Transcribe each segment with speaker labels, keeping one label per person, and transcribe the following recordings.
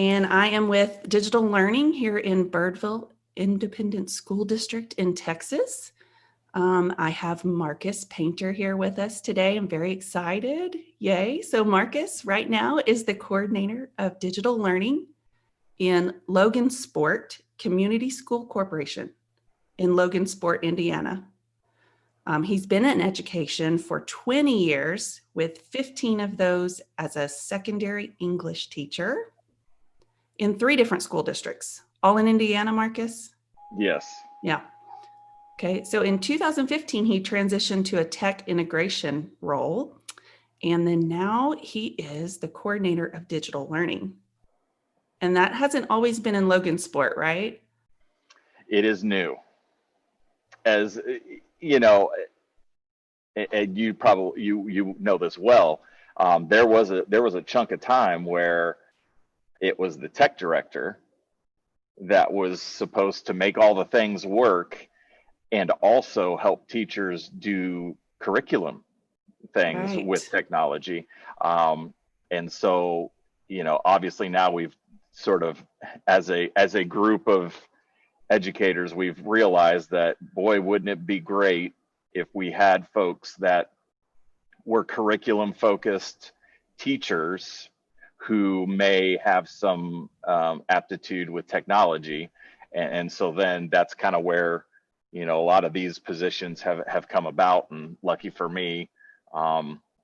Speaker 1: and I am with Digital Learning here in Birdville Independent School District in Texas. I have Marcus Painter here with us today. I'm very excited. Yay. So Marcus right now is the coordinator of digital learning in Logansport Community School Corporation in Logansport, Indiana. He's been in education for 20 years, with 15 of those as a secondary English teacher in 3 different school districts, all in Indiana, Marcus?
Speaker 2: Yes.
Speaker 1: Yeah. Okay, so in 2015, he transitioned to a tech integration role, and then now he is the coordinator of digital learning. And that hasn't always been in Logansport, right?
Speaker 2: It is new. As you know, and you probably you know this well. There was a chunk of time where it was the tech director that was supposed to make all the things work and also help teachers do curriculum things with technology. And so, obviously now we've sort of, as a group of educators, we've realized that, boy, wouldn't it be great if we had folks that were curriculum focused teachers who may have some aptitude with technology. And so then that's kind of where, a lot of these positions have come about. And lucky for me,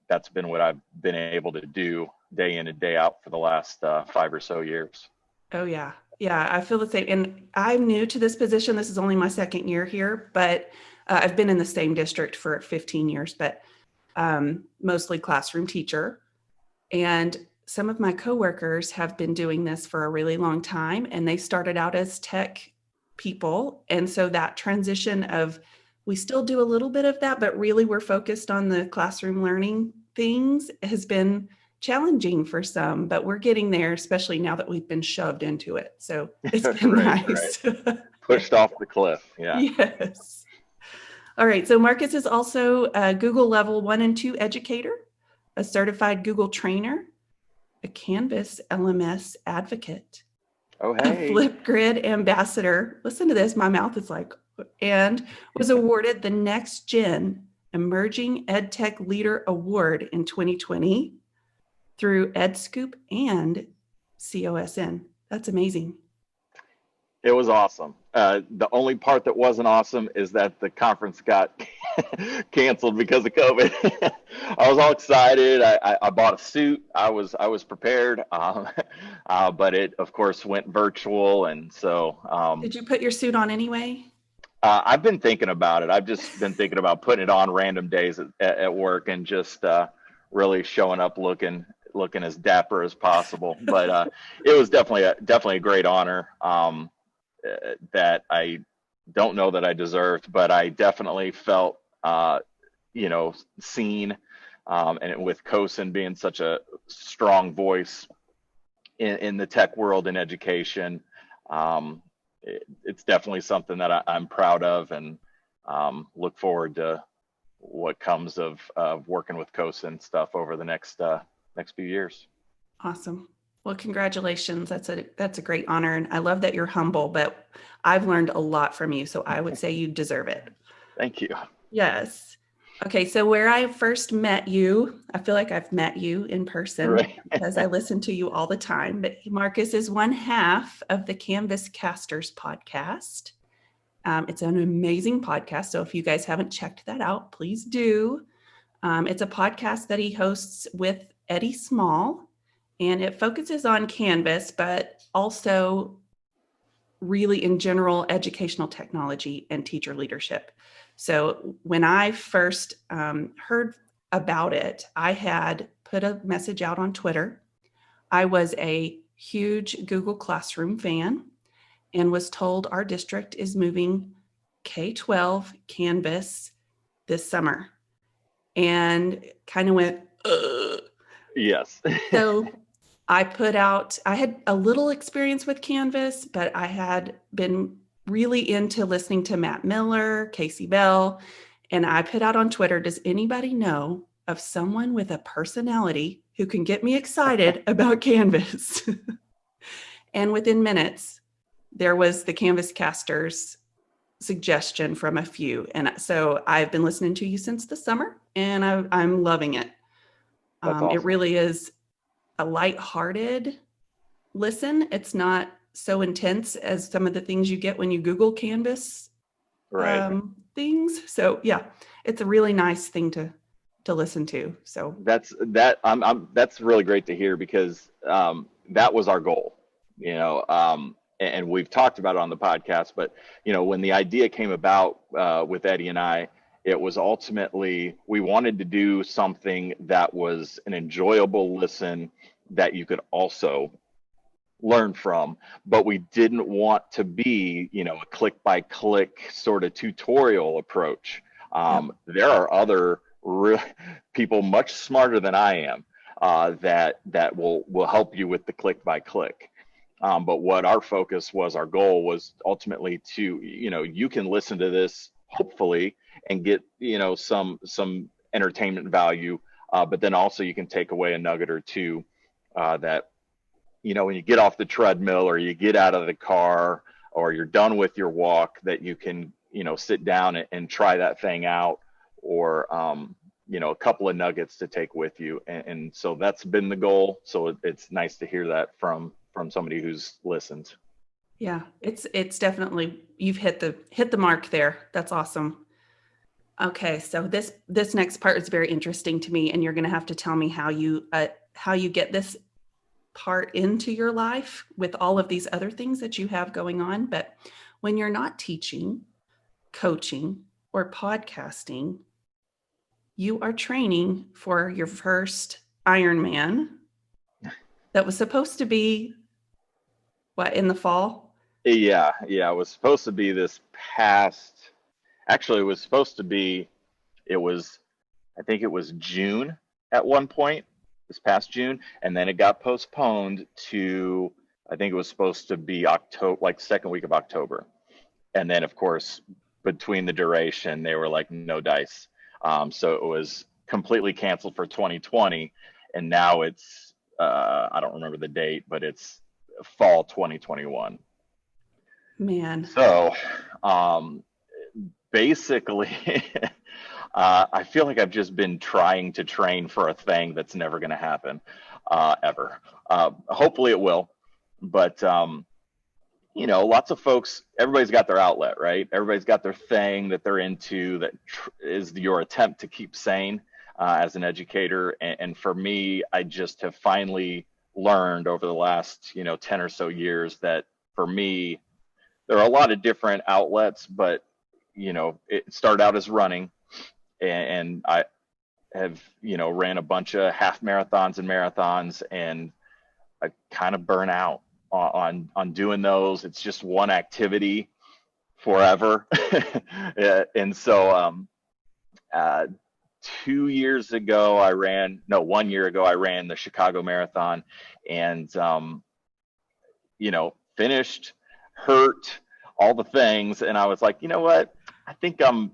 Speaker 2: that's been what I've been able to do day in and day out for the last 5 or so years.
Speaker 1: Oh, yeah. Yeah, I feel the same. And I'm new to this position. This is only my 2nd year here, but I've been in the same district for 15 years, but mostly classroom teacher. And some of my coworkers have been doing this for a really long time, and they started out as tech people. And so that transition of, we still do a little bit of that, but really we're focused on the classroom learning things, has been challenging for some, but we're getting there, especially now that we've been shoved into it. So it's been nice. Right.
Speaker 2: Pushed off the cliff. Yeah.
Speaker 1: Yes. All right. So Marcus is also a Google Level 1 and 2 educator, a certified Google trainer, a Canvas LMS advocate,
Speaker 2: a
Speaker 1: Flipgrid ambassador. Listen to this. My mouth is like, and was awarded the Next Gen Emerging EdTech Leader Award in 2020 through EdScoop and COSN. That's amazing.
Speaker 2: It was awesome. The only part that wasn't awesome is that the conference got canceled because of COVID. I was all excited. I bought a suit. I was prepared, but it of course went virtual. And so,
Speaker 1: did you put your suit on anyway?
Speaker 2: I've been thinking about it. I've just been thinking about putting it on random days at work and just really showing up looking as dapper as possible. But it was definitely a great honor. That I don't know that I deserved, but I definitely felt, seen. And with COSN being such a strong voice in the tech world and education, it's definitely something that I'm proud of, and look forward to what comes of working with COSN stuff over the next few years.
Speaker 1: Awesome. Well, congratulations. That's a great honor. And I love that you're humble, but I've learned a lot from you. So I would say you deserve it.
Speaker 2: Thank you.
Speaker 1: Yes. Okay. So where I first met you, I feel like I've met you in person because I listen to you all the time, but Marcus is one half of the Canvascasters podcast. It's an amazing podcast. So if you guys haven't checked that out, please do. It's a podcast that he hosts with Eddie Small. And it focuses on Canvas, but also really in general educational technology and teacher leadership. So when I first heard about it, I had put a message out on Twitter. I was a huge Google Classroom fan and was told our district is moving K-12 Canvas this summer, and kind of went, ugh.
Speaker 2: Yes.
Speaker 1: So I had a little experience with Canvas, but I had been really into listening to Matt Miller, Casey Bell, and I put out on Twitter, does anybody know of someone with a personality who can get me excited about Canvas? And within minutes, there was the Canvascasters suggestion from a few. And so I've been listening to you since the summer, and I'm loving it.
Speaker 2: That's awesome.
Speaker 1: It really is a lighthearted listen. It's not so intense as some of the things you get when you Google Canvas things. So yeah, it's a really nice thing to listen to. So
Speaker 2: that's really great to hear, because that was our goal, and we've talked about it on the podcast, but when the idea came about with Eddie and I, it was ultimately, we wanted to do something that was an enjoyable listen that you could also learn from, but we didn't want to be, a click by click sort of tutorial approach. There are other people much smarter than I am that will help you with the click by click. But what our focus was, our goal was ultimately to, you can listen to this hopefully and get, some entertainment value, but then also you can take away a nugget or two that, when you get off the treadmill or you get out of the car or you're done with your walk, that you can, sit down and try that thing out, or, a couple of nuggets to take with you. And so that's been the goal. So it's nice to hear that from somebody who's listened.
Speaker 1: Yeah, it's definitely, you've hit the mark there. That's awesome. Okay, so this next part is very interesting to me, and you're going to have to tell me how you get this part into your life with all of these other things that you have going on. But when you're not teaching, coaching, or podcasting, you are training for your first Ironman that was supposed to be in the fall?
Speaker 2: Yeah. It was supposed to be actually it was supposed to be, I think it was June at one point, this past June, and then it got postponed to, I think it was supposed to be October, like second week of October. And then of course, between the duration, they were like, no dice. So it was completely canceled for 2020. And now it's, I don't remember the date, but it's fall 2021.
Speaker 1: Man.
Speaker 2: So basically, I feel like I've just been trying to train for a thing that's never going to happen ever. Hopefully it will. But, lots of folks, everybody's got their outlet, right? Everybody's got their thing that they're into that is your attempt to keep sane as an educator. And for me, I just have finally learned over the last, 10 or so years that for me, there are a lot of different outlets, but, it started out as running, and I have, ran a bunch of half marathons and marathons, and I kind of burn out on doing those. It's just one activity forever. And so 1 year ago I ran the Chicago Marathon, and finished, hurt, all the things, and I was like, you know what? I think I'm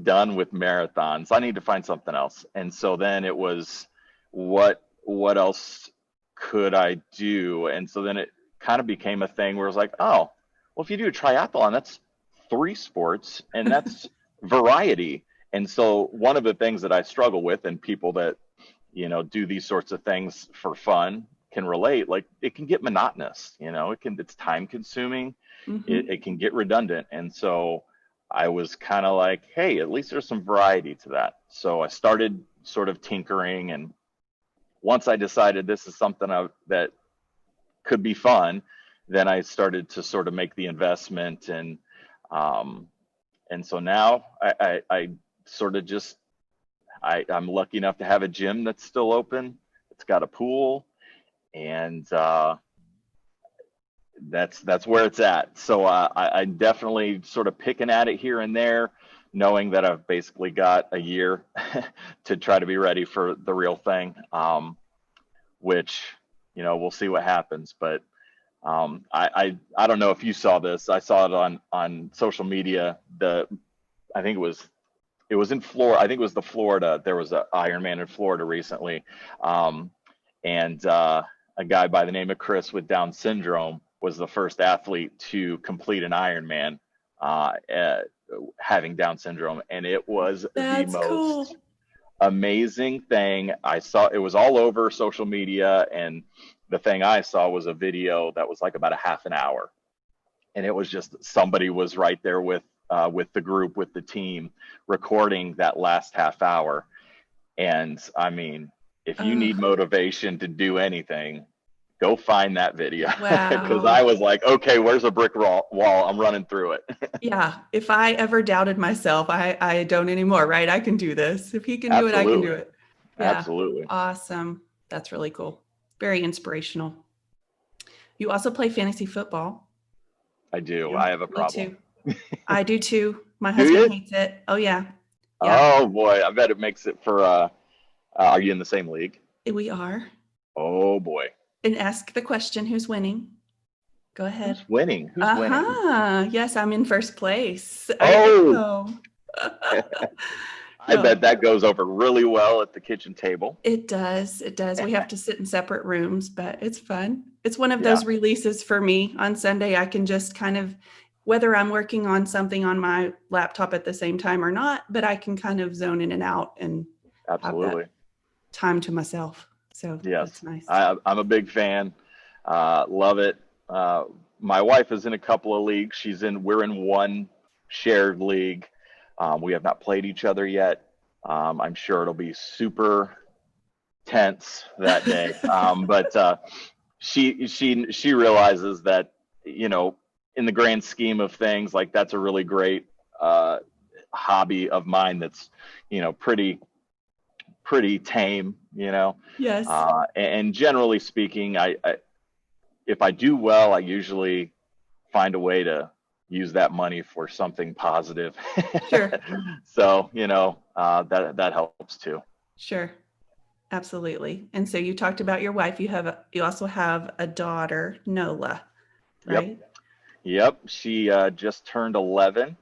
Speaker 2: done with marathons. I need to find something else. And so then it was, what else could I do? And so then it kind of became a thing where it was like, oh, well, if you do a triathlon, that's 3 sports, and that's variety. And so one of the things that I struggle with, and people that, do these sorts of things for fun can relate, like it can get monotonous, it's time consuming.
Speaker 1: Mm-hmm.
Speaker 2: It can get redundant. And so I was kind of like, hey, at least there's some variety to that. So I started sort of tinkering, and once I decided this is something that could be fun, then I started to sort of make the investment, and so now I sort of just, I'm lucky enough to have a gym that's still open. It's got a pool, and that's where it's at. So I definitely sort of picking at it here and there, knowing that I've basically got a year to try to be ready for the real thing, which, we'll see what happens. But I don't know if you saw this. I saw it on social media. I think it was in Florida. I think it was Florida. There was an Ironman in Florida recently, and a guy by the name of Chris with Down syndrome was the first athlete to complete an Ironman, uh, uh, having Down syndrome, and it was the
Speaker 1: That's
Speaker 2: most
Speaker 1: cool.
Speaker 2: amazing thing. I saw it was all over social media, and the thing I saw was a video that was like about a half an hour, and it was just somebody was right there with the group, with the team, recording that last half hour. And I mean, if you
Speaker 1: Oh,
Speaker 2: need motivation to do anything, go find that video because I
Speaker 1: wow.
Speaker 2: was like, okay, where's a brick wall? I'm running through it.
Speaker 1: Yeah. If I ever doubted myself, I don't anymore, right? I can do this. If he can do it, I can do
Speaker 2: Absolutely.
Speaker 1: it. Yeah.
Speaker 2: Absolutely.
Speaker 1: Awesome. That's really cool. Very inspirational. You also play fantasy football.
Speaker 2: I do.
Speaker 1: Yeah,
Speaker 2: I have a
Speaker 1: me
Speaker 2: problem.
Speaker 1: too. I do too. My
Speaker 2: Do
Speaker 1: husband
Speaker 2: you?
Speaker 1: hates it. Oh yeah. Yeah,
Speaker 2: Oh boy, I bet it makes it for are you in the same league?
Speaker 1: we are.
Speaker 2: Oh boy.
Speaker 1: And ask the question, who's winning? Go ahead.
Speaker 2: Who's winning? Who's winning?
Speaker 1: Uh-huh. Yes, I'm in first place. I
Speaker 2: Oh,
Speaker 1: know.
Speaker 2: I bet
Speaker 1: No,
Speaker 2: that goes over really well at the kitchen table.
Speaker 1: it does. It does. We have to sit in separate rooms, but it's fun. It's one of
Speaker 2: Yeah,
Speaker 1: those releases for me. On Sunday, I can just kind of, whether I'm working on something on my laptop at the same time or not, but I can kind of zone in and out and have that
Speaker 2: absolutely.
Speaker 1: time to myself. So
Speaker 2: Yes,
Speaker 1: that's nice.
Speaker 2: I'm a big fan. Love it. Uh, my wife is in a couple of leagues. We're in one shared league. We have not played each other yet. I'm sure it'll be super tense that day. But she realizes that, you know, in the grand scheme of things, like that's a really great uh, hobby of mine. That's, you know, pretty tame, you know.
Speaker 1: Yes,
Speaker 2: And generally speaking, I if I do well, I usually find a way to use that money for something positive.
Speaker 1: sure,
Speaker 2: So, you know, that helps too.
Speaker 1: sure. Absolutely. And so you talked about your wife. You also have a daughter, Nola,
Speaker 2: Yep.
Speaker 1: right?
Speaker 2: Yep. She just turned 11.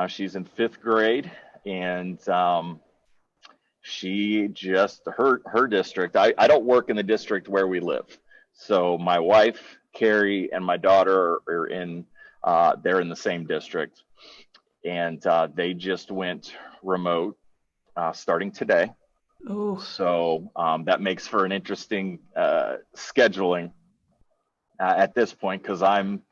Speaker 2: She's in fifth grade, and she just her district. I don't work in the district where we live, so my wife Carrie and my daughter are in they're in the same district, and they just went remote starting today.
Speaker 1: Oh,
Speaker 2: So that makes for an interesting scheduling at this point because I'm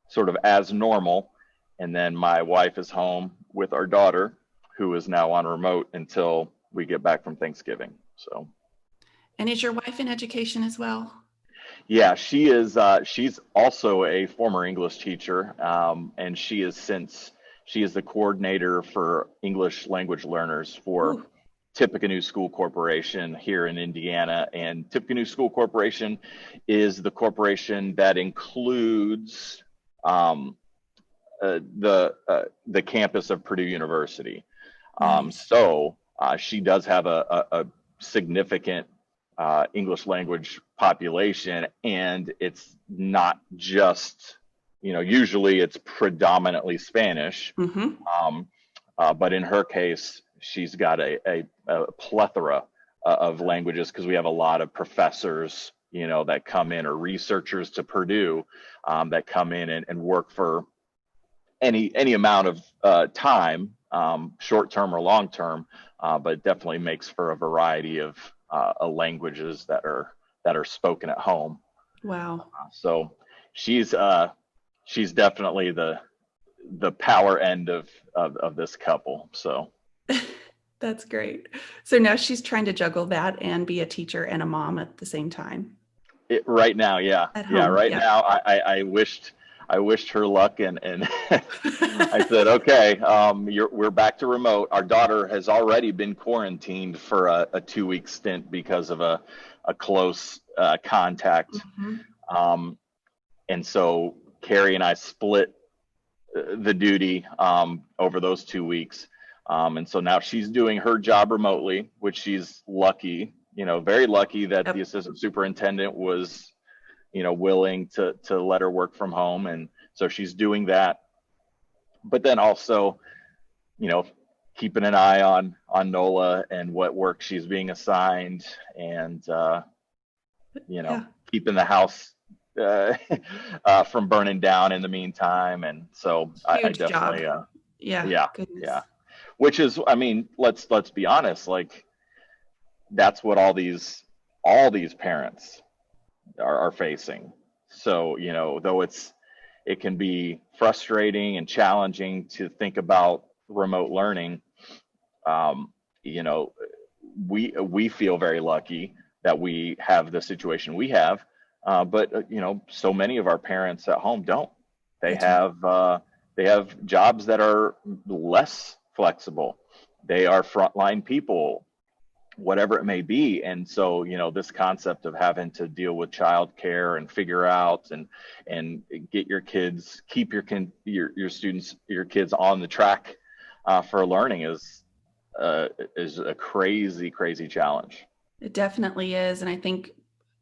Speaker 2: sort of as normal, and then my wife is home with our daughter, who is now on remote until we get back from Thanksgiving. So
Speaker 1: and is your wife in education as well?
Speaker 2: yeah, she is. She's also a former English teacher, and she is the coordinator for English language learners for
Speaker 1: Ooh,
Speaker 2: Tippecanoe School Corporation here in Indiana. And Tippecanoe School Corporation is the corporation that includes um, the campus of Purdue University.
Speaker 1: nice.
Speaker 2: So she does have a significant English language population, and it's not just, you know, usually it's predominantly Spanish,
Speaker 1: Mm-hmm.
Speaker 2: um, but in her case, she's got a plethora of languages because we have a lot of professors, you know, that come in, or researchers to Purdue that come in and work for any amount of time, short term or long term, but it definitely makes for a variety of languages that are spoken at home.
Speaker 1: Wow.
Speaker 2: So she's she's definitely the power end of this couple. So
Speaker 1: That's great. So now she's trying to juggle that and be a teacher and a mom at the same time
Speaker 2: right now, yeah,
Speaker 1: at
Speaker 2: yeah,
Speaker 1: home.
Speaker 2: right
Speaker 1: Yeah.
Speaker 2: now, I wished her luck, and I said, okay, we're back to remote. Our daughter has already been quarantined for a 2 week stint because of a close contact.
Speaker 1: Mhm.
Speaker 2: Um, and so Carrie and I split the duty over those 2 weeks. And so now she's doing her job remotely, which she's lucky, you know, very lucky that the
Speaker 1: Yep.
Speaker 2: assistant superintendent was, you know, willing to let her work from home. And so she's doing that. But then also, you know, keeping an eye on Nola and what work she's being assigned, and you know,
Speaker 1: Yeah.
Speaker 2: keeping the house from burning down in the meantime. And so I
Speaker 1: Huge job.
Speaker 2: definitely,
Speaker 1: Yeah,
Speaker 2: yeah,
Speaker 1: goodness.
Speaker 2: yeah. Which is, I mean, let's be honest, like that's what all these parents are facing. So, though it can be frustrating and challenging to think about remote learning, um, you know, we feel very lucky that we have the situation we have, but so many of our parents at home don't. They
Speaker 1: That's right.
Speaker 2: have jobs that are less flexible. They are frontline people, whatever it may be. And so, this concept of having to deal with childcare and figure out and get your kids, keep your students, your kids on the track for learning is a crazy, crazy challenge.
Speaker 1: It definitely is. And I think,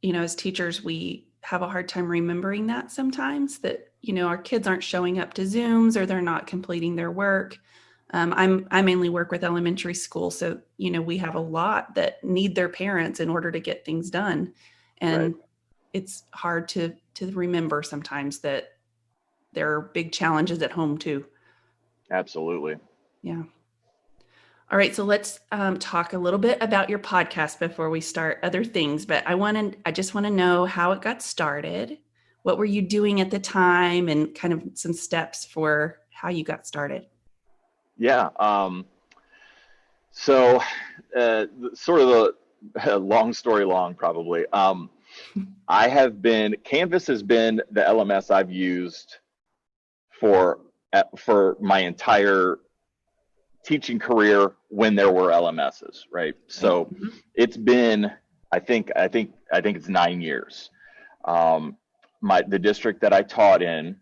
Speaker 1: as teachers, we have a hard time remembering that sometimes that, our kids aren't showing up to Zooms or they're not completing their work. I mainly work with elementary school. So, we have a lot that need their parents in order to get things done.
Speaker 2: Right.
Speaker 1: And it's hard to remember sometimes that there are big challenges at home too.
Speaker 2: Absolutely.
Speaker 1: Yeah. All right, so let's talk a little bit about your podcast before we start other things. But I just want to know how it got started. What were you doing at the time, and kind of some steps for how you got started?
Speaker 2: Yeah. So, sort of the long story long, probably. Canvas has been the LMS I've used for for my entire teaching career when there were LMSs, right?
Speaker 1: Right.
Speaker 2: So it's been, I think it's 9 years. The district that I taught in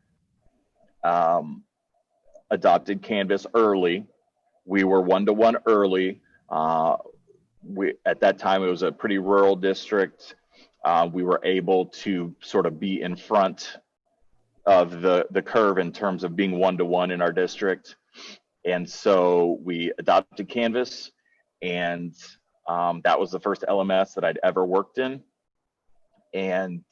Speaker 2: um, adopted Canvas early. We were 1-to-1 early. At that time it was a pretty rural district. We were able to sort of be in front of the curve in terms of being 1-to-1 in our district. And so we adopted Canvas, and that was the first LMS that I'd ever worked in. And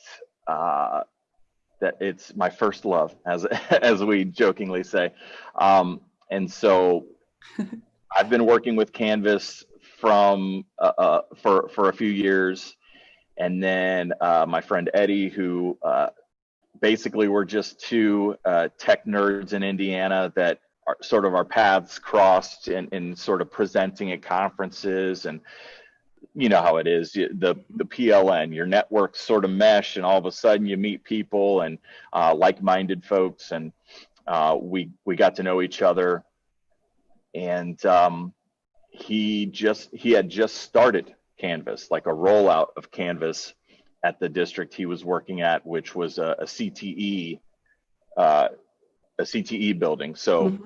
Speaker 2: that it's my first love, as we jokingly say. And so I've been working with Canvas for a few years. And then my friend Eddie, who basically we're just two tech nerds in Indiana that sort of our paths crossed in sort of presenting at conferences. And you know how it is, the PLN, your networks sort of mesh, and all of a sudden you meet people and like-minded folks, and we got to know each other. And he had just started Canvas, like a rollout of Canvas at the district he was working at, which was a CTE building. So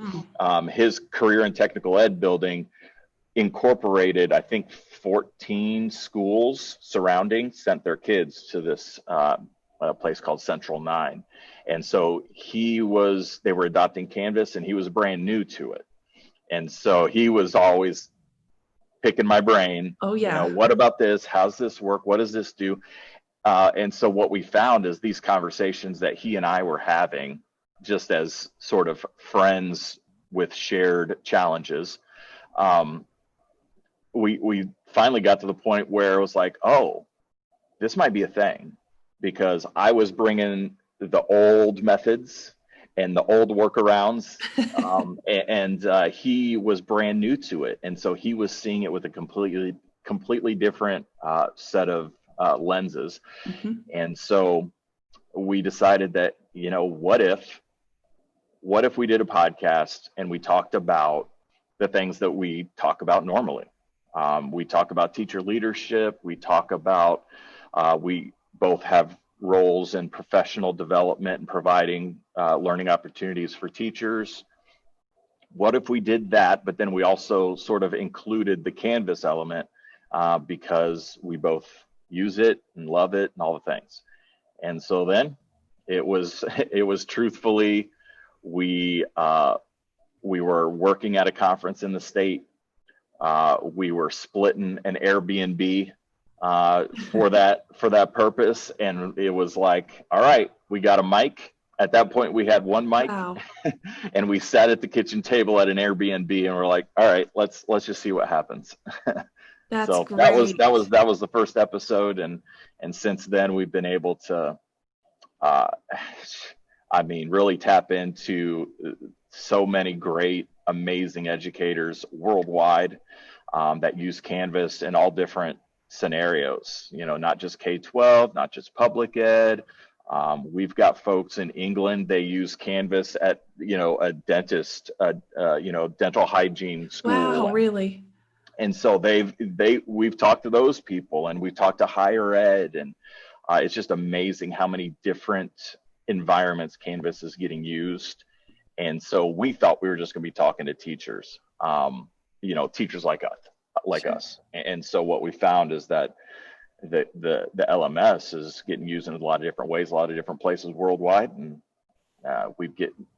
Speaker 2: his career in technical ed building incorporated, I think, 14 schools surrounding sent their kids to this place called Central 9. And so they were adopting Canvas, and he was brand new to it. And so he was always picking my brain.
Speaker 1: Oh yeah.
Speaker 2: What about this? How's this work? What does this do? And so what we found is these conversations that he and I were having, just as sort of friends with shared challenges, we finally got to the point where it was like, oh, this might be a thing, because I was bringing the old methods and the old workarounds, and he was brand new to it, and so he was seeing it with a completely different set of lenses. And so we decided that, what if we did a podcast and we talked about the things that we talk about normally. We talk about teacher leadership. We talk about, we both have roles in professional development and providing learning opportunities for teachers. What if we did that, but then we also sort of included the Canvas element because we both use it and love it and all the things. And so then it was truthfully, we were working at a conference in the state. We were splitting an Airbnb for that purpose. And it was like, all right, we got a mic. At that point, we had one mic,
Speaker 1: Wow.
Speaker 2: and we sat at the kitchen table at an Airbnb, and we're like, all right, let's just see what happens.
Speaker 1: That's
Speaker 2: So
Speaker 1: great.
Speaker 2: that was the first episode, and since then we've been able to, uh, I mean, really tap into so many great, amazing educators worldwide, that use Canvas in all different scenarios. You know, not just K-12, not just public ed. We've got folks in England. They use Canvas at, you know, a dentist, you know, dental hygiene
Speaker 1: Wow,
Speaker 2: school,
Speaker 1: really?
Speaker 2: and so we've talked to those people, and we've talked to higher ed, and it's just amazing how many different environments Canvas is getting used. And so we thought we were just going to be talking to teachers, you know, teachers like
Speaker 1: Sure.
Speaker 2: us. And so what we found is that the LMS is getting used in a lot of different ways, a lot of different places worldwide, and we've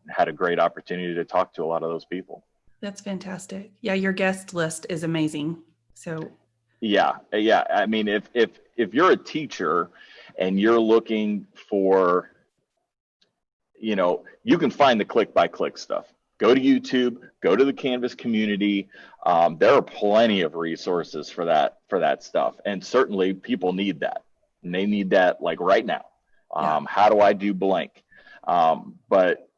Speaker 2: had a great opportunity to talk to a lot of those people.
Speaker 1: That's fantastic. Yeah, your guest list is amazing. So
Speaker 2: Yeah. I mean, if you're a teacher and you're looking for, you know, you can find the click by click stuff. Go to YouTube, go to the Canvas community. There are plenty of resources for that stuff, and certainly people need that, and they need that like right now.
Speaker 1: yeah.
Speaker 2: How do I do blank? But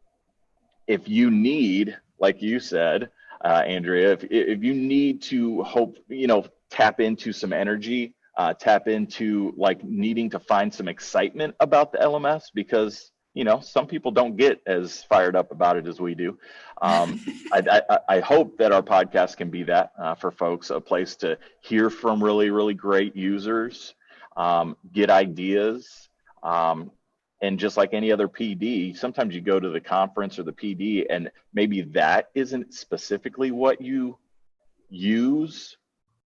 Speaker 2: if you need, like you said, Andrea, if you need to hope, you know, tap into some energy, tap into like needing to find some excitement about the LMS, because, you know, some people don't get as fired up about it as we do. I hope that our podcast can be that, for folks, a place to hear from really, really great users, get ideas. And just like any other PD, sometimes you go to the conference or the PD, and maybe that isn't specifically what you use,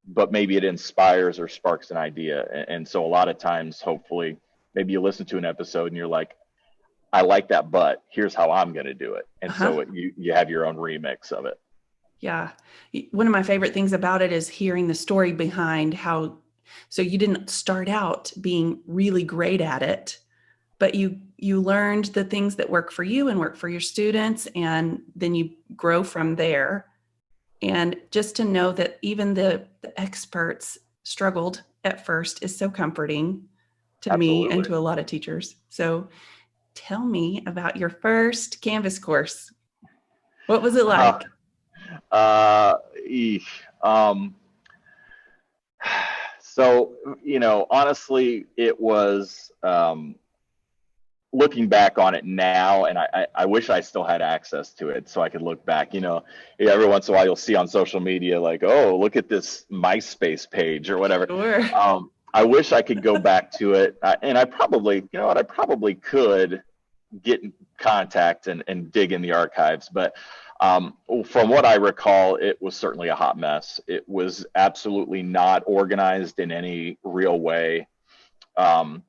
Speaker 2: but maybe it inspires or sparks an idea. And so a lot of times, hopefully, maybe you listen to an episode and you're like, I like that, but here's how I'm going to do it. And
Speaker 1: Uh-huh.
Speaker 2: so you have your own remix of it.
Speaker 1: Yeah. One of my favorite things about it is hearing the story behind how, so you didn't start out being really great at it, but you learned the things that work for you and work for your students, and then you grow from there. And just to know that even the experts struggled at first is so comforting to me and
Speaker 2: Absolutely.
Speaker 1: to a lot of teachers. So tell me about your first Canvas course. What was it like?
Speaker 2: Eesh. So, you know, honestly, it was, looking back on it now, and I wish I still had access to it so I could look back. You know, every once in a while you'll see on social media like, oh, look at this MySpace page or whatever.
Speaker 1: Sure.
Speaker 2: I wish I could go back to it, and I probably, you know what, I probably could get in contact and dig in the archives. But from what I recall, it was certainly a hot mess. It was absolutely not organized in any real way. A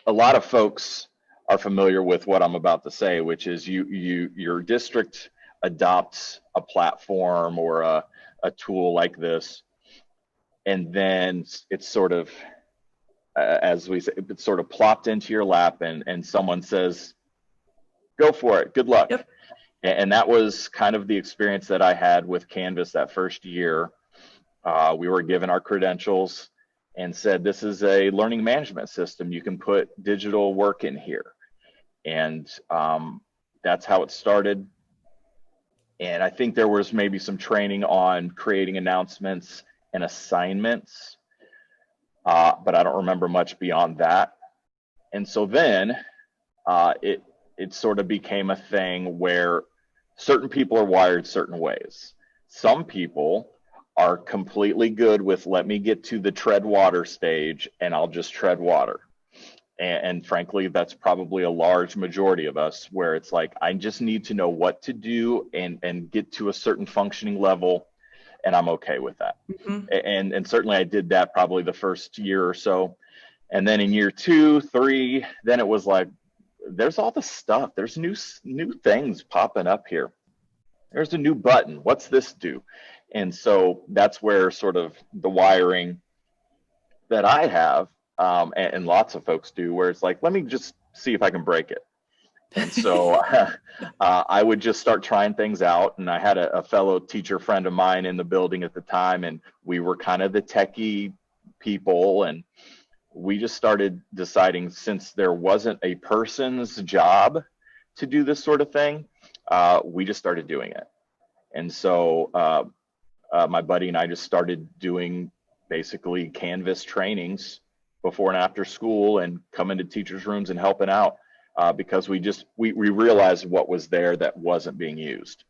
Speaker 2: lot of folks are familiar with what I'm about to say, which is your district adopts a platform or a tool like this, and then it's sort of, as we say, it's sort of plopped into your lap, and someone says, go for it, good luck.
Speaker 1: Yep.
Speaker 2: And that was kind of the experience that I had with Canvas that first year. We were given our credentials and said, this is a learning management system. You can put digital work in here. And that's how it started. And I think there was maybe some training on creating announcements and assignments, but I don't remember much beyond that. And so then it sort of became a thing where certain people are wired certain ways. Some people are completely good with, let me get to the tread water stage and I'll just tread water. And frankly, that's probably a large majority of us, where it's like, I just need to know what to do and get to a certain functioning level, and I'm okay with that.
Speaker 1: Mm-hmm.
Speaker 2: And certainly I did that probably the first year or so. And then in year 2, 3, then it was like, there's all this stuff. There's new things popping up here. There's a new button. What's this do? And so that's where sort of the wiring that I have, and lots of folks do, where it's like, let me just see if I can break it. And so I would just start trying things out. And I had a fellow teacher friend of mine in the building at the time, and we were kind of the techie people. And we just started deciding, since there wasn't a person's job to do this sort of thing, we just started doing it. And so my buddy and I just started doing basically Canvas trainings before and after school, and coming to teachers' rooms and helping out, because we realized what was there that wasn't being used.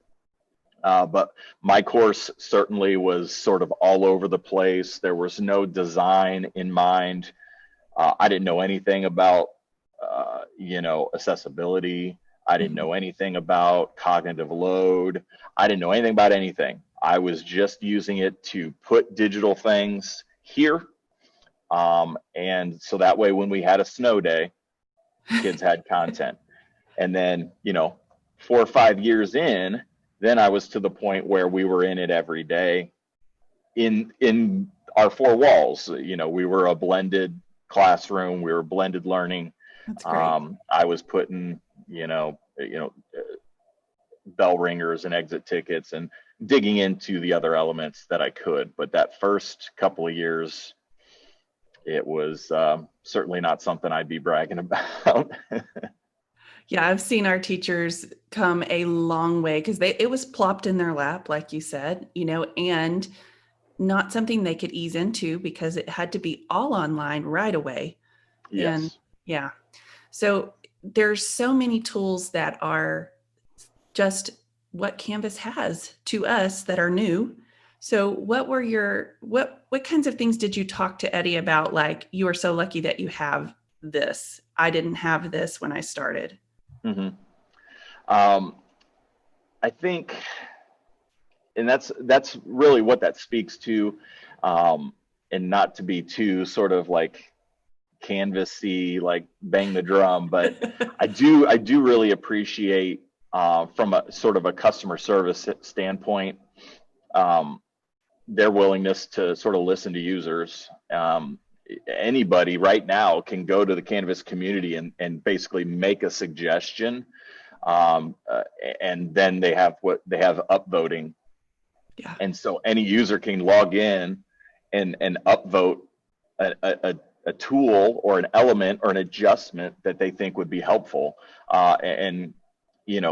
Speaker 2: But my course certainly was sort of all over the place. There was no design in mind. I didn't know anything about, accessibility. I didn't know anything about cognitive load. I didn't know anything about anything. I was just using it to put digital things here. And so that way, when we had a snow day, kids had content. And then, 4 or 5 years in, then I was to the point where we were in it every day in our 4 walls. We were a blended classroom. We were blended learning.
Speaker 1: That's great.
Speaker 2: I was putting, bell ringers and exit tickets and digging into the other elements that I could. But that first couple of years, it was certainly not something I'd be bragging about.
Speaker 1: Yeah, I've seen our teachers come a long way, because it was plopped in their lap, like you said, and not something they could ease into, because it had to be all online right away.
Speaker 2: Yes.
Speaker 1: And yeah, so there's so many tools that are just what Canvas has to us that are new. So what kinds of things did you talk to Eddie about? Like, you are so lucky that you have this. I didn't have this when I started.
Speaker 2: Mm-hmm. I think, and that's really what that speaks to, and not to be too sort of like canvassy, like bang the drum, but I do really appreciate, from a sort of a customer service standpoint, their willingness to sort of listen to users. Anybody right now can go to the Canvas community and basically make a suggestion, and then they have upvoting.
Speaker 1: Yeah.
Speaker 2: And so any user can log in and upvote a tool or an element or an adjustment that they think would be helpful. And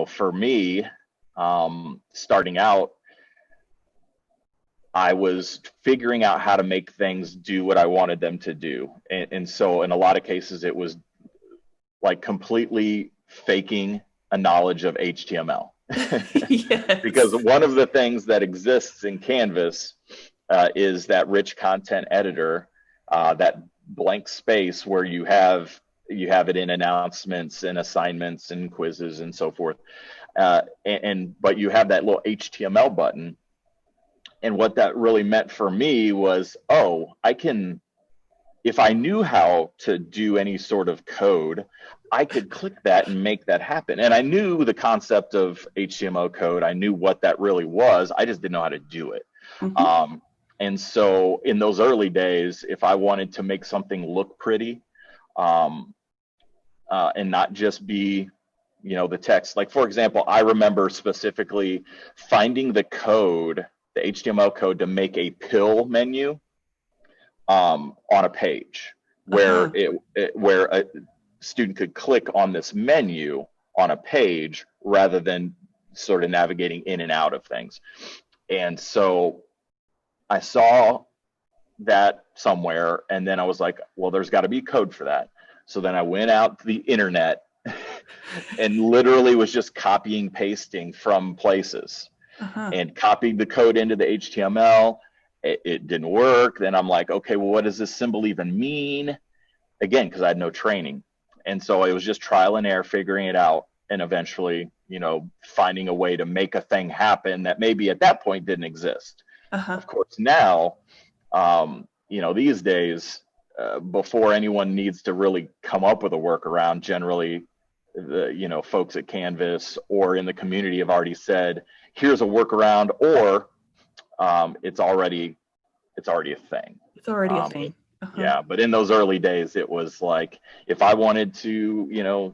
Speaker 2: for me, starting out, I was figuring out how to make things do what I wanted them to do. And so in a lot of cases, it was like completely faking a knowledge of HTML.
Speaker 1: Yes.
Speaker 2: Because one of the things that exists in Canvas is that rich content editor, that blank space where you have it in announcements and assignments and quizzes and so forth. But you have that little HTML button. And what that really meant for me was, if I knew how to do any sort of code, I could click that and make that happen. And I knew the concept of HTML code. I knew what that really was. I just didn't know how to do it.
Speaker 1: Mm-hmm.
Speaker 2: And so in those early days, if I wanted to make something look pretty, and not just be, the text, like, for example, I remember specifically finding the HTML code to make a pill menu on a page where where a student could click on this menu on a page rather than sort of navigating in and out of things. And so I saw that somewhere, and then I was like, well, there's got to be code for that. So then I went out to the internet and literally was just copying, pasting from places. And copied the code into the HTML. It didn't work. Then I'm like, okay, well, what does this symbol even mean? Again, because I had no training. And so it was just trial and error, figuring it out, and eventually, finding a way to make a thing happen that maybe at that point didn't exist. Of course, now, these days, before anyone needs to really come up with a workaround, generally, the folks at Canvas or in the community have already said, here's a workaround, or it's already a thing.
Speaker 1: It's already a thing. Uh-huh.
Speaker 2: Yeah, but in those early days, it was like if I wanted to,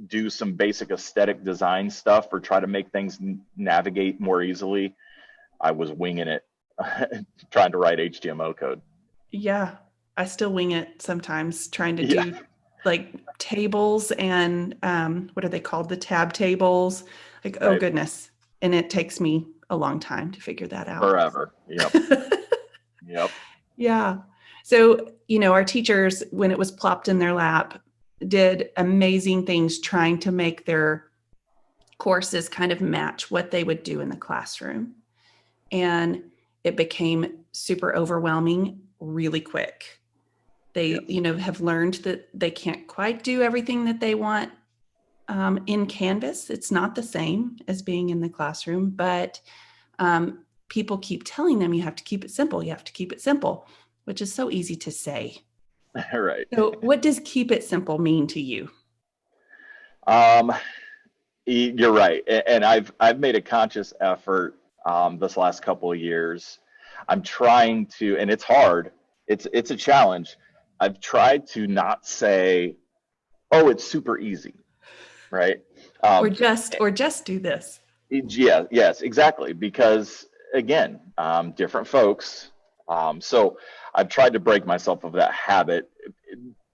Speaker 2: do some basic aesthetic design stuff or try to make things navigate more easily, I was winging it, trying to write HTML code.
Speaker 1: Yeah. I still wing it sometimes trying to
Speaker 2: Yeah,
Speaker 1: do like tables and what are they called? The tab tables. Like, oh
Speaker 2: right.
Speaker 1: goodness. And it takes me a long time to figure that out.
Speaker 2: Forever. Yep. Yep.
Speaker 1: Yeah. So, our teachers, when it was plopped in their lap, did amazing things trying to make their courses kind of match what they would do in the classroom. And it became super overwhelming really quick. They,
Speaker 2: Yes.
Speaker 1: have learned that they can't quite do everything that they want in Canvas. It's not the same as being in the classroom, but people keep telling them you have to keep it simple. You have to keep it simple, which is so easy to say.
Speaker 2: Right.
Speaker 1: So, what does keep it simple mean to you?
Speaker 2: Um, you're right, and I've made a conscious effort this last couple of years. I'm trying to, and it's hard. It's a challenge. I've tried to not say, "Oh, it's super easy," right?
Speaker 1: Or
Speaker 2: Um,
Speaker 1: just do this.
Speaker 2: yeah, yes, exactly. Because again, different folks. So I've tried to break myself of that habit.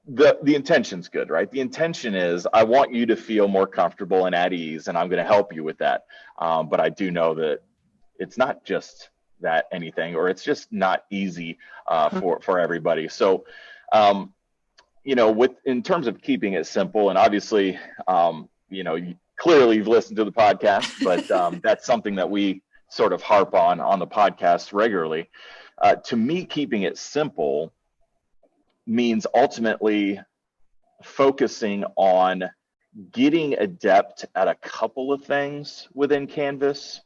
Speaker 2: The intention's good, right? The intention is I want you to feel more comfortable and at ease, and I'm going to help you with that. But I do know that it's not just that anything, or it's just not easy
Speaker 1: Uh-huh.
Speaker 2: for everybody. So, with in terms of keeping it simple, and obviously, clearly you've listened to the podcast, but that's something that we sort of harp on the podcast regularly. To me, keeping it simple means ultimately focusing on getting adept at a couple of things within Canvas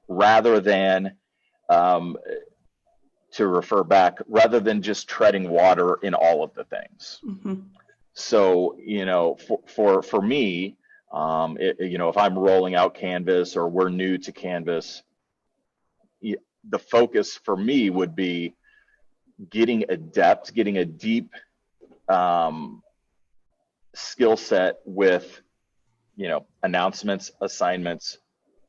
Speaker 2: rather than um, to refer back, rather than just treading water in all of the things.
Speaker 1: Mhm.
Speaker 2: So, for me, if I'm rolling out Canvas or we're new to Canvas, the focus for me would be getting adept, getting a deep um, skill set with, announcements, assignments,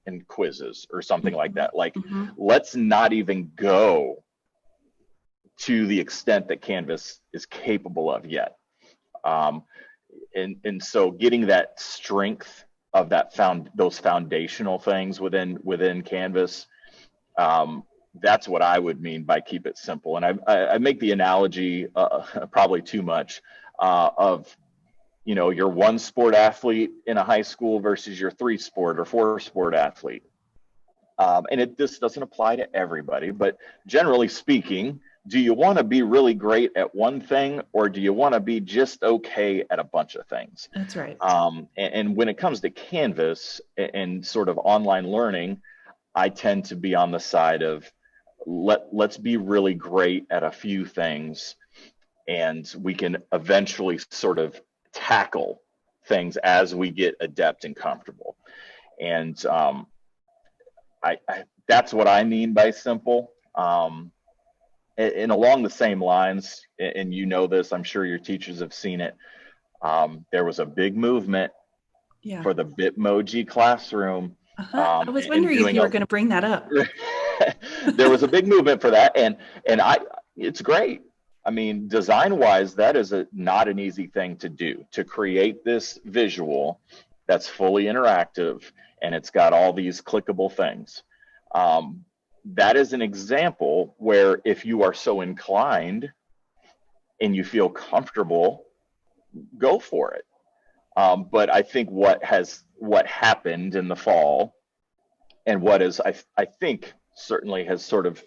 Speaker 2: and quizzes or something like
Speaker 1: Mhm.
Speaker 2: that. Like,
Speaker 1: Mhm.
Speaker 2: let's not even go to the extent that Canvas is capable of yet. Um, and so getting that strength of those foundational things within Canvas, that's what I would mean by keep it simple. And I make the analogy probably too much of your one sport athlete in a high school versus your three sport or four sport athlete. And this doesn't apply to everybody, but generally speaking, do you want to be really great at one thing or do you want to be just okay at a bunch of things?
Speaker 1: That's right.
Speaker 2: And when it comes to Canvas and sort of online learning, I tend to be on the side of let's be really great at a few things and we can eventually sort of tackle things as we get adept and comfortable. And that's what I mean by simple. And along the same lines, and this, I'm sure your teachers have seen it. There was a big movement
Speaker 1: Yeah.
Speaker 2: for the Bitmoji classroom,
Speaker 1: Uh-huh. I was
Speaker 2: and
Speaker 1: wondering if
Speaker 2: doing
Speaker 1: you were
Speaker 2: a.
Speaker 1: going to bring that up.
Speaker 2: There was a big movement for that, and it's great. I mean, design wise, that is not an easy thing to do, to create this visual that's fully interactive and it's got all these clickable things. That is an example where if you are so inclined and you feel comfortable, go for it. But I think what happened in the fall and what is I think certainly has sort of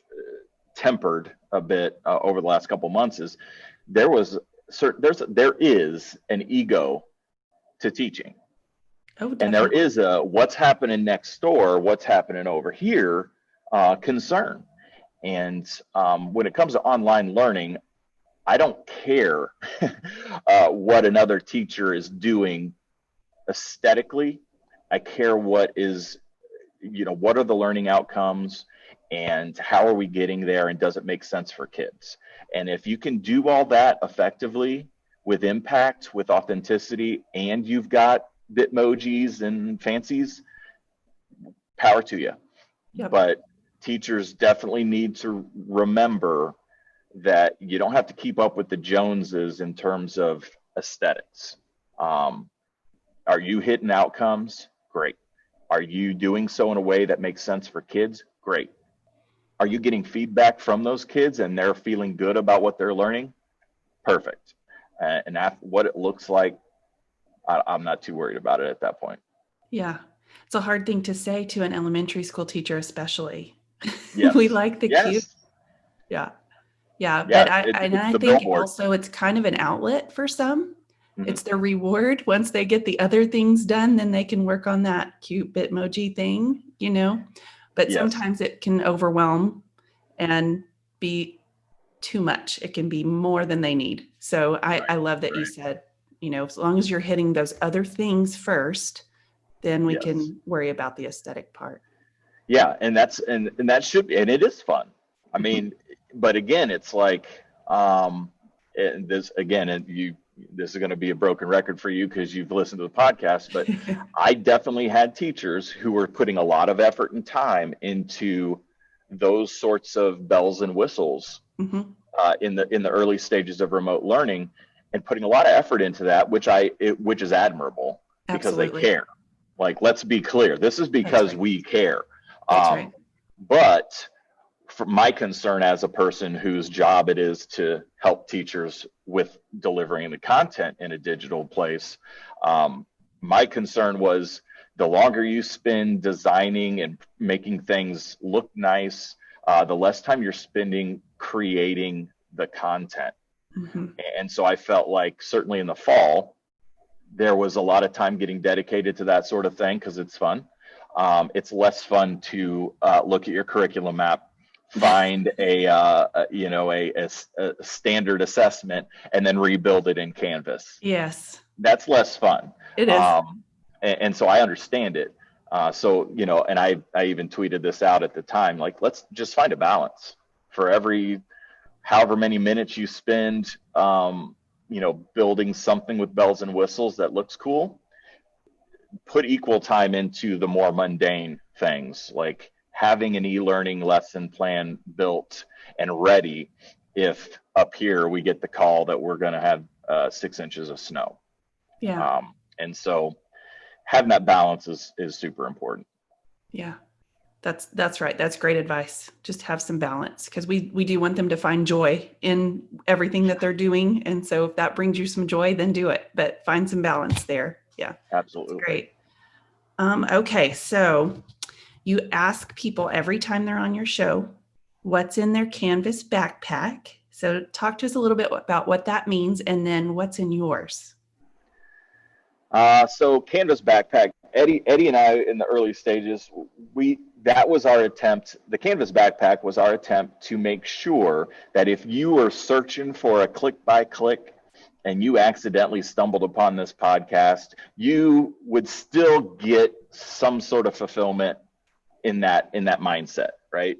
Speaker 2: tempered a bit over the last couple months is there is an ego to teaching,
Speaker 1: Oh,
Speaker 2: and there
Speaker 1: definitely.
Speaker 2: is a what's happening next door, what's happening over here concern. And when it comes to online learning, I don't care what another teacher is doing aesthetically. I care what are the learning outcomes, and how are we getting there, and does it make sense for kids? And if you can do all that effectively with impact, with authenticity, and you've got Bitmojis and fancies, power to you.
Speaker 1: Yep.
Speaker 2: But teachers definitely need to remember that you don't have to keep up with the Joneses in terms of aesthetics. Are you hitting outcomes? Great. Are you doing so in a way that makes sense for kids? Great. Are you getting feedback from those kids and they're feeling good about what they're learning? Perfect. And what it looks like, I'm not too worried about it at that point.
Speaker 1: Yeah. It's a hard thing to say to an elementary school teacher, especially.
Speaker 2: Yes.
Speaker 1: We like the cute.
Speaker 2: Yes.
Speaker 1: Yeah. Yeah.
Speaker 2: Yeah.
Speaker 1: But I
Speaker 2: It's the
Speaker 1: think
Speaker 2: billboard.
Speaker 1: also it's kind of an outlet for some.
Speaker 2: Mhm.
Speaker 1: It's their reward. Once they get the other things done, then they can work on that cute Bitmoji thing, you know. But
Speaker 2: Yes.
Speaker 1: sometimes it can overwhelm and be too much. It can be more than they need. So I love that you said, you know, as long as you're hitting those other things first, then we
Speaker 2: Yes.
Speaker 1: can worry about the aesthetic part.
Speaker 2: Yeah, and that should be, and it is fun. I mean, but again, it's like, and this again, this is going to be a broken record for you because you've listened to the podcast, but I definitely had teachers who were putting a lot of effort and time into those sorts of bells and whistles
Speaker 1: Mm-hmm.
Speaker 2: in the early stages of remote learning, and putting a lot of effort into that, which is admirable because
Speaker 1: Absolutely.
Speaker 2: they care. Like, let's be clear, this is because
Speaker 1: right.
Speaker 2: we care.
Speaker 1: That's right.
Speaker 2: But for my concern as a person whose job it is to help teachers with delivering the content in a digital place, my concern was the longer you spend designing and making things look nice, the less time you're spending creating the content.
Speaker 1: Mm-hmm.
Speaker 2: And so I felt like certainly in the fall, there was a lot of time getting dedicated to that sort of thing because it's fun. It's less fun to look at your curriculum map, find a standard assessment, and then rebuild it in Canvas.
Speaker 1: Yes.
Speaker 2: That's less fun.
Speaker 1: It is.
Speaker 2: And so I understand it. So, you know, and I even tweeted this out at the time, like, let's just find a balance for every however many minutes you spend, building something with bells and whistles that looks cool. Put equal time into the more mundane things, like having an e-learning lesson plan built and ready if up here we get the call that we're going to have 6 inches of snow.
Speaker 1: Yeah.
Speaker 2: And so having that balance is super important.
Speaker 1: Yeah. That's right. That's great advice. Just have some balance because we do want them to find joy in everything that they're doing. And so if that brings you some joy, then do it, but find some balance there. Yeah.
Speaker 2: Absolutely.
Speaker 1: That's great. Okay. So you ask people every time they're on your show, what's in their Canvas backpack. So talk to us a little bit about what that means and then what's in yours.
Speaker 2: So Canvas backpack, Eddie and I in the early stages, that was our attempt. The Canvas backpack was our attempt to make sure that if you were searching for a click by click and you accidentally stumbled upon this podcast, you would still get some sort of fulfillment in that mindset, right?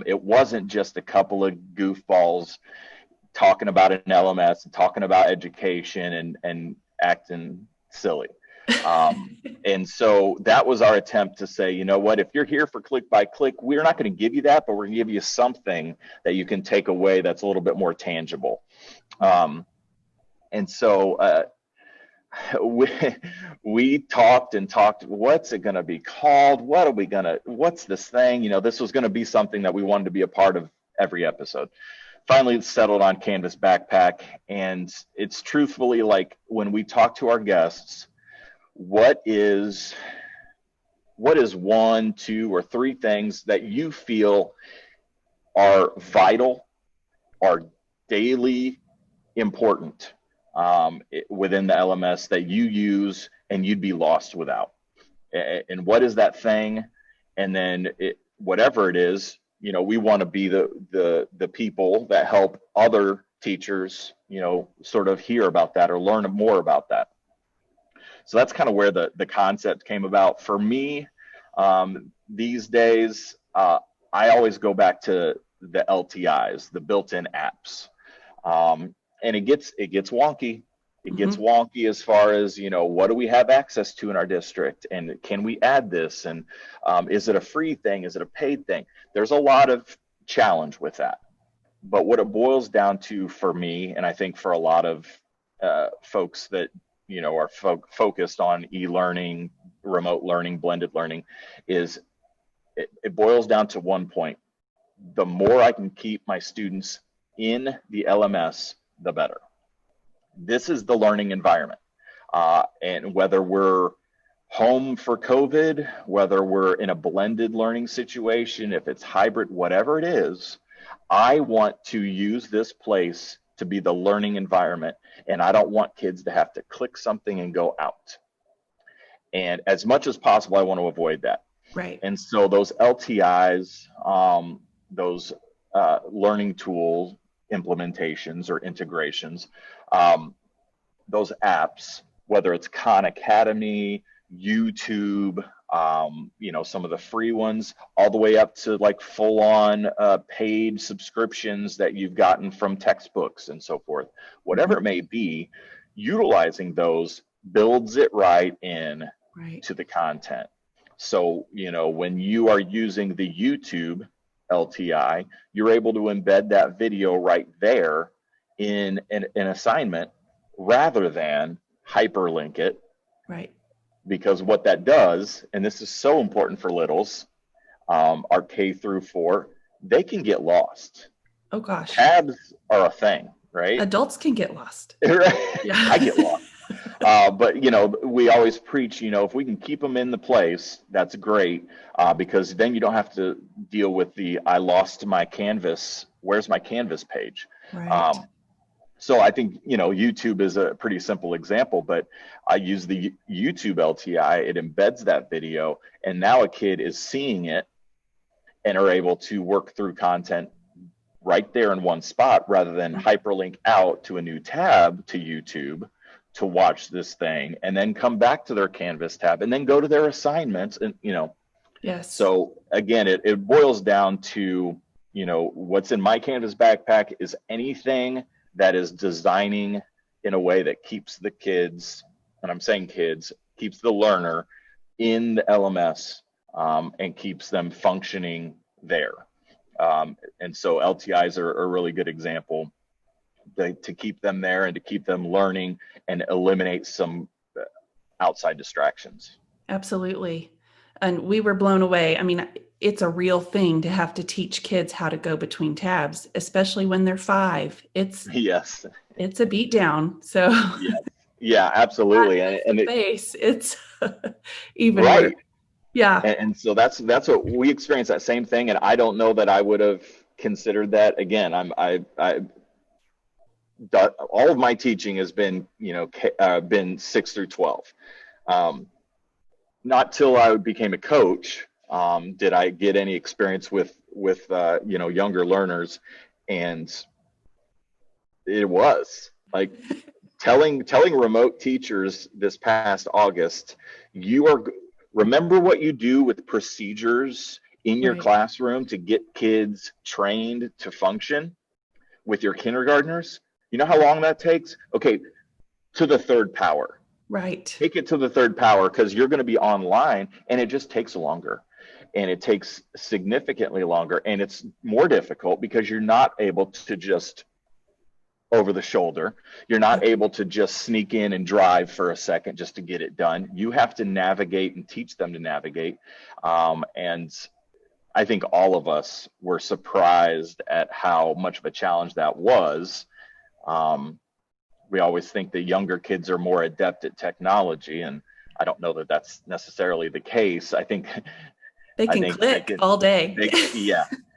Speaker 2: It wasn't just a couple of goofballs talking about an LMS and talking about education and acting silly. And so that was our attempt to say, you know what, if you're here for click by click, we're not going to give you that, but we're going to give you something that you can take away that's a little bit more tangible. And so we talked, what's it going to be called? What's this thing? You know, this was going to be something that we wanted to be a part of every episode. Finally settled on Canvas backpack. And it's truthfully like when we talk to our guests, what is 1, 2, or 3 things that you feel are vital, are daily important within the LMS that you use and you'd be lost without? And what is that thing? And then whatever it is, you know, we want to be the people that help other teachers, you know, sort of hear about that or learn more about that. So that's kind of where the concept came about. For me, these days, I always go back to the LTIs, the built-in apps. And it gets wonky. It gets
Speaker 1: Hmm.
Speaker 2: wonky as far as, what do we have access to in our district? And can we add this? And is it a free thing? Is it a paid thing? There's a lot of challenge with that. But what it boils down to for me, and I think for a lot of folks that, are focused on e-learning, remote learning, blended learning, is it boils down to one point. The more I can keep my students in the LMS, the better. This is the learning environment. And whether we're home for COVID, whether we're in a blended learning situation, if it's hybrid, whatever it is, I want to use this place to be the learning environment. And I don't want kids to have to click something and go out. And as much as possible, I want to avoid that.
Speaker 1: Right.
Speaker 2: And so those LTIs, those learning tool implementations or integrations, those apps, whether it's Khan Academy, YouTube, some of the free ones, all the way up to like full on paid subscriptions that you've gotten from textbooks and so forth, whatever it may be, utilizing those builds it right in to the content. So, when you are using the YouTube LTI, you're able to embed that video right there in an assignment rather than hyperlink it.
Speaker 1: Right.
Speaker 2: Because what that does, and this is so important for littles, our K through 4, they can get lost.
Speaker 1: Oh gosh.
Speaker 2: Tabs are a thing, right?
Speaker 1: Adults can get lost.
Speaker 2: Yeah. I get lost. But we always preach, if we can keep them in the place, that's great, because then you don't have to deal with the I lost my Canvas. Where's my Canvas page?
Speaker 1: Right.
Speaker 2: So I think, YouTube is a pretty simple example, but I use the YouTube LTI. It embeds that video, and now a kid is seeing it and are able to work through content right there in one spot rather than hyperlink out to a new tab to YouTube to watch this thing and then come back to their Canvas tab and then go to their assignments. And,
Speaker 1: Yes.
Speaker 2: So again, it boils down to, what's in my Canvas backpack is anything that is designing in a way that keeps the kids, and I'm saying kids, keeps the learner in the LMS and keeps them functioning there. And so LTIs are a really good example to keep them there and to keep them learning and eliminate some outside distractions.
Speaker 1: Absolutely. And we were blown away. I mean, it's a real thing to have to teach kids how to go between tabs, especially when they're 5. It's a beat down. So
Speaker 2: yeah, absolutely. And
Speaker 1: it's even
Speaker 2: right.
Speaker 1: worse. Yeah.
Speaker 2: And so that's what we experienced, that same thing. And I don't know that I would have considered that. Again, all of my teaching has been, been 6 through 12. Not till I became a coach did I get any experience with younger learners, and it was like telling remote teachers this past August, remember what you do with procedures in your classroom to get kids trained to function with your kindergartners. You know how long that takes? Okay, to the third power.
Speaker 1: Right.
Speaker 2: Take it to the third power, because you're going to be online and it just takes longer, and it takes significantly longer, and it's more difficult because you're not able to just over the shoulder. You're not able to just sneak in and drive for a second just to get it done. You have to navigate and teach them to navigate. And I think all of us were surprised at how much of a challenge that was. We always think the younger kids are more adept at technology, and I don't know that that's necessarily the case. I think
Speaker 1: they can click all day.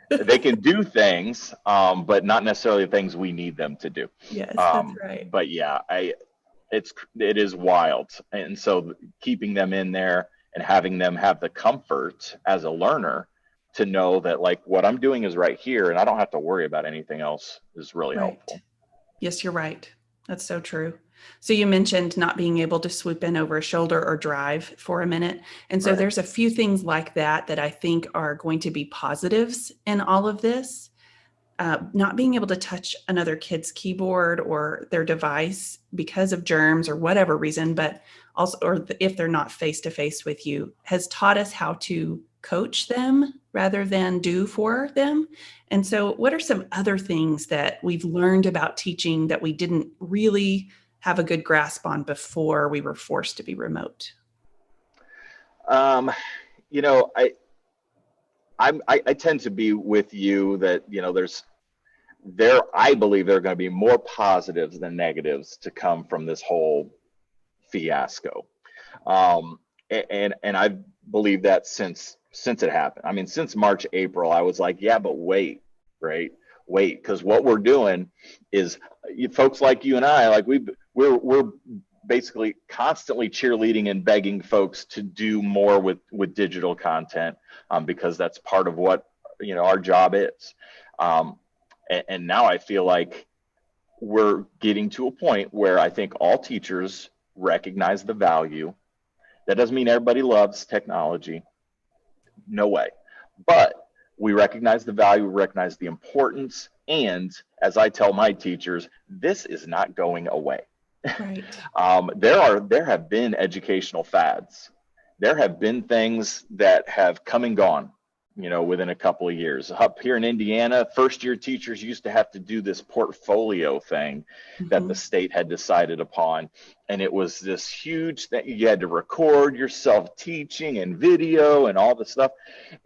Speaker 2: They can do things, but not necessarily the things we need them to do.
Speaker 1: Yes, that's right.
Speaker 2: But yeah, it is wild. And so keeping them in there and having them have the comfort as a learner to know that like what I'm doing is right here and I don't have to worry about anything else is really helpful.
Speaker 1: Yes, you're right. That's so true. So you mentioned not being able to swoop in over a shoulder or drive for a minute. And so
Speaker 2: Right.
Speaker 1: there's a few things like that that I think are going to be positives in all of this. Not being able to touch another kid's keyboard or their device because of germs or whatever reason, but also, or if they're not face to face with you, has taught us how to coach them rather than do for them. And so, what are some other things that we've learned about teaching that we didn't really have a good grasp on before we were forced to be remote?
Speaker 2: Um, you know, I tend to be with you that, I believe there are going to be more positives than negatives to come from this whole fiasco. Um, and I believe that since it happened. I mean, since March, April, I was like, yeah, but wait, right? Wait, because what we're doing is, folks like you and I, like we're basically constantly cheerleading and begging folks to do more with digital content, because that's part of what our job is. Um, and now I feel like we're getting to a point where I think all teachers recognize the value. That doesn't mean everybody loves technology. No way. But we recognize the value, we recognize the importance. And as I tell my teachers, this is not going away.
Speaker 1: Right.
Speaker 2: There have been educational fads. There have been things that have come and gone, within a couple of years. Up here in Indiana, first year teachers used to have to do this portfolio thing that the
Speaker 1: Mm-hmm.
Speaker 2: state had decided upon. And it was this huge thing. You had to record yourself teaching and video and all this stuff.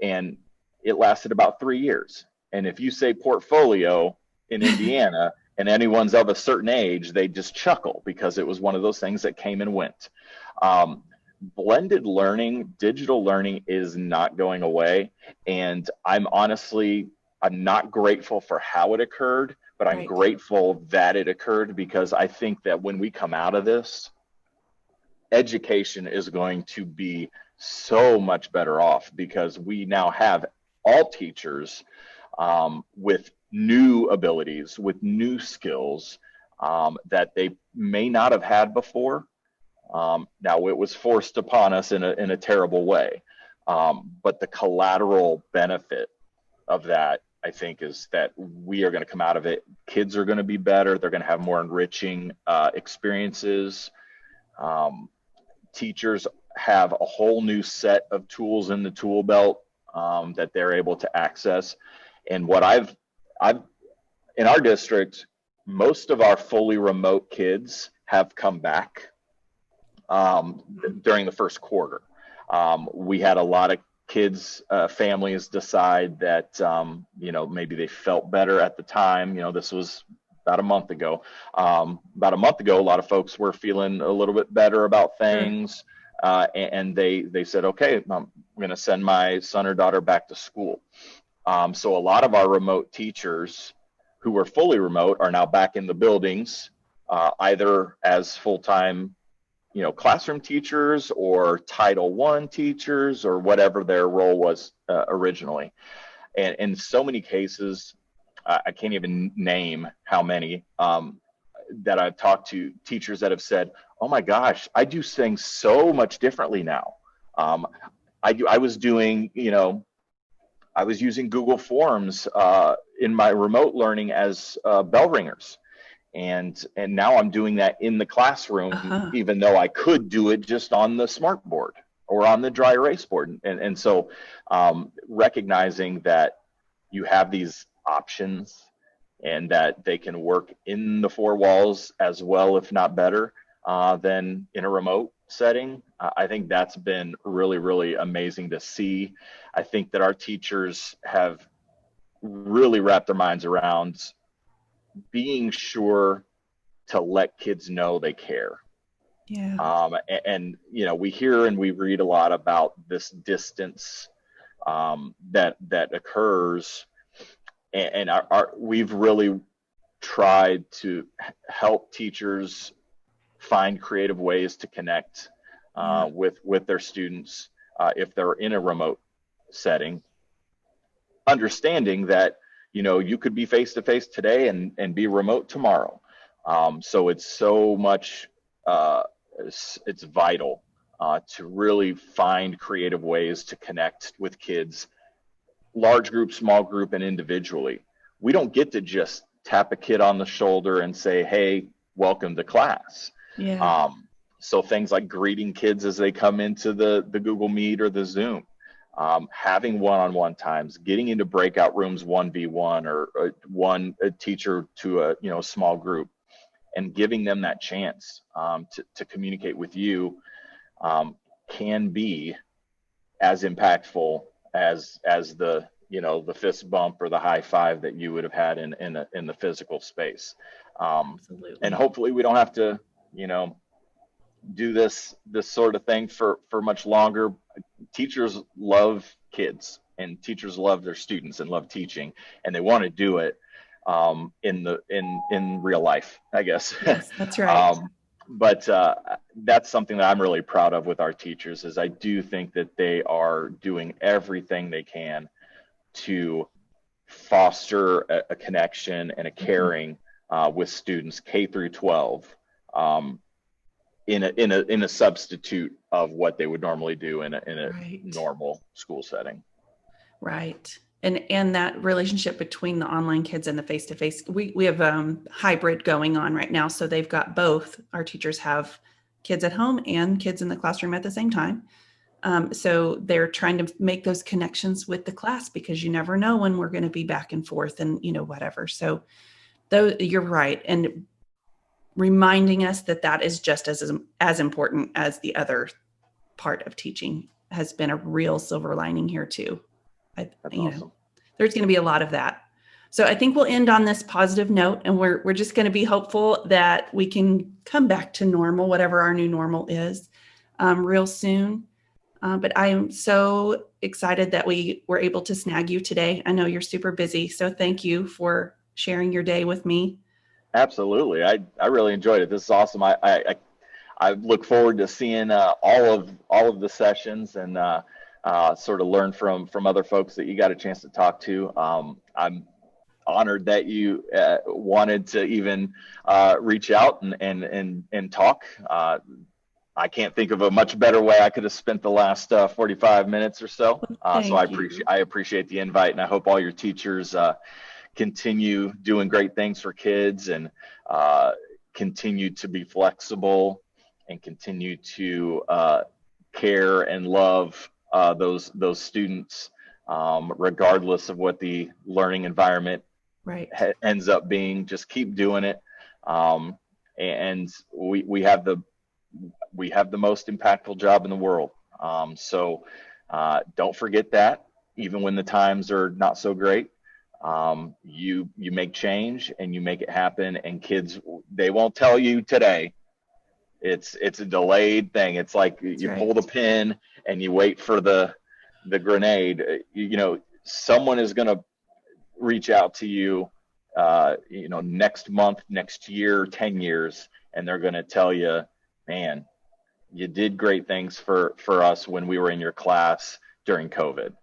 Speaker 2: And it lasted about 3 years. And if you say portfolio in Indiana, and anyone's of a certain age, they just chuckle because it was one of those things that came and went. Blended learning, digital learning is not going away. And I'm not grateful for how it occurred, but I'm
Speaker 1: Right.
Speaker 2: grateful that it occurred, because I think that when we come out of this, education is going to be so much better off, because we now have all teachers with new abilities, with new skills that they may not have had before. Now, it was forced upon us in a terrible way. But the collateral benefit of that, I think, is that we are going to come out of it. Kids are going to be better. They're going to have more enriching experiences. Teachers have a whole new set of tools in the tool belt that they're able to access. And what I've in our district, most of our fully remote kids have come back during the first quarter. We had a lot of kids, families decide that, maybe they felt better at the time. This was about a month ago. A lot of folks were feeling a little bit better about
Speaker 1: Sure.
Speaker 2: things. And they said, okay, I'm going to send my son or daughter back to school. So a lot of our remote teachers who were fully remote are now back in the buildings, either as full-time classroom teachers or Title I teachers, or whatever their role was originally. And in so many cases, I can't even name how many, that I've talked to teachers that have said, oh my gosh, I do things so much differently now. I was doing, I was using Google Forms in my remote learning as bell ringers. And now I'm doing that in the classroom,
Speaker 1: Uh-huh.
Speaker 2: even though I could do it just on the smart board or on the dry erase board. And so recognizing that you have these options and that they can work in the four walls as well, if not better, than in a remote setting. I think that's been really, really amazing to see. I think that our teachers have really wrapped their minds around being sure to let kids know they care.
Speaker 1: Yeah.
Speaker 2: We hear and we read a lot about this distance that occurs, and we've really tried to help teachers find creative ways to connect
Speaker 1: Yeah.
Speaker 2: with their students if they're in a remote setting, understanding that you could be face to face today and be remote tomorrow. So it's so much, it's vital to really find creative ways to connect with kids, large group, small group, and individually. We don't get to just tap a kid on the shoulder and say, hey, welcome to class.
Speaker 1: Yeah.
Speaker 2: Um, so things like greeting kids as they come into the Google Meet or the Zoom, having one-on-one times, getting into breakout rooms 1v1 or one a teacher to a small group, and giving them that chance to communicate with you can be as impactful as the the fist bump or the high five that you would have had in the physical space. And
Speaker 1: Absolutely.
Speaker 2: hopefully we don't have to do this sort of thing for much longer. Teachers love kids and teachers love their students and love teaching, and they want to do it in real life, I guess.
Speaker 1: Yes, that's right.
Speaker 2: um, but that's something that I'm really proud of with our teachers, is I do think that they are doing everything they can to foster a connection and a
Speaker 1: Mhm.
Speaker 2: caring with students K through 12, in a substitute of what they would normally do in a
Speaker 1: Right.
Speaker 2: normal school setting.
Speaker 1: Right. And that relationship between the online kids and the face to face, we have hybrid going on right now. So they've got both. Our teachers have kids at home and kids in the classroom at the same time. So they're trying to make those connections with the class, because you never know when we're going to be back and forth and whatever. So though you're right, and reminding us that that is just as important as the other part of teaching has been a real silver lining here too. I,
Speaker 2: That's
Speaker 1: you know,
Speaker 2: awesome.
Speaker 1: there's going to be a lot of that. So I think we'll end on this positive note, and we're just going to be hopeful that we can come back to normal, whatever our new normal is, real soon. But I am so excited that we were able to snag you today. I know you're super busy, so thank you for sharing your day with me.
Speaker 2: Absolutely. I really enjoyed it. This is awesome. I look forward to seeing all of the sessions, and sort of learn from other folks that you got a chance to talk to. I'm honored that you wanted to even reach out and talk. I can't think of a much better way I could have spent the last 45 minutes or so. So
Speaker 1: Thank you.
Speaker 2: I appreciate the invite, and I hope all your teachers continue doing great things for kids, and uh, continue to be flexible, and continue to care and love those students, regardless of what the learning environment
Speaker 1: Right.
Speaker 2: ends up being. Just keep doing it, and we have the most impactful job in the world. So don't forget that, even when the times are not so great. You make change and you make it happen, and kids, they won't tell you today. It's a delayed thing. It's like
Speaker 1: That's
Speaker 2: you pull the
Speaker 1: right.
Speaker 2: pin and you wait for the grenade. Someone is going to reach out to you, next month, next year, 10 years, and they're going to tell you, man, you did great things for us when we were in your class during COVID.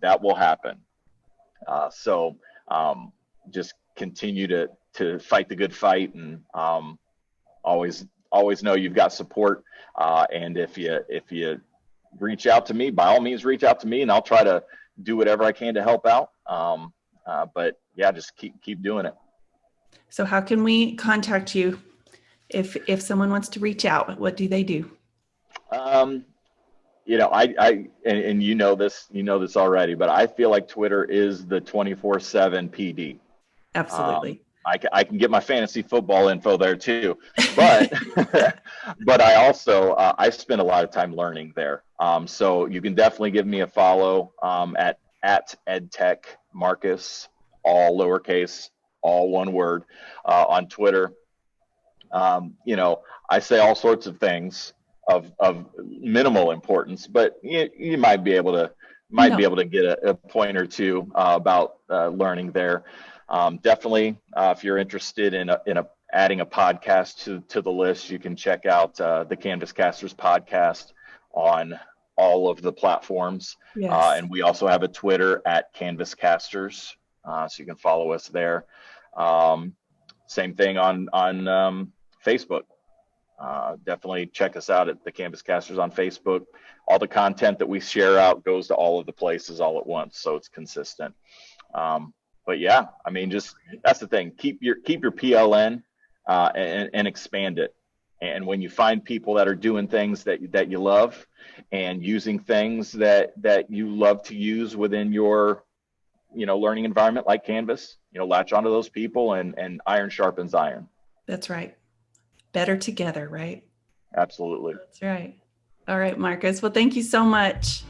Speaker 2: That will happen. So just continue to fight the good fight, and always know you've got support. And if you reach out to me, by all means reach out to me, and I'll try to do whatever I can to help out. But yeah, just keep doing it.
Speaker 1: So how can we contact you if someone wants to reach out? What do they do?
Speaker 2: Um, and you know this already, but I feel like Twitter is the 24/7 PD.
Speaker 1: Absolutely.
Speaker 2: I can get my fantasy football info there too, but but I also I spend a lot of time learning there. So you can definitely give me a follow, at edtech Marcus, all lowercase, all one word, on Twitter. I say all sorts of things of minimal importance, but you might be
Speaker 1: No.
Speaker 2: able to get a point or two about learning there. Definitely, if you're interested in adding a podcast to the list, you can check out the Canvascasters podcast on all of the platforms.
Speaker 1: Yes.
Speaker 2: And we also have a Twitter at Canvascasters, so you can follow us there. Um, Same thing on Facebook. Definitely check us out at the Canvascasters on Facebook. All the content that we share out goes to all of the places all at once, so it's consistent. But yeah, I mean, just that's the thing. Keep your PLN and expand it. And when you find people that are doing things that you love and using things that you love to use within your learning environment like Canvas, latch onto those people, and iron sharpens iron.
Speaker 1: That's right. Better together, right?
Speaker 2: Absolutely.
Speaker 1: That's right. All right, Marcus. Well, thank you so much.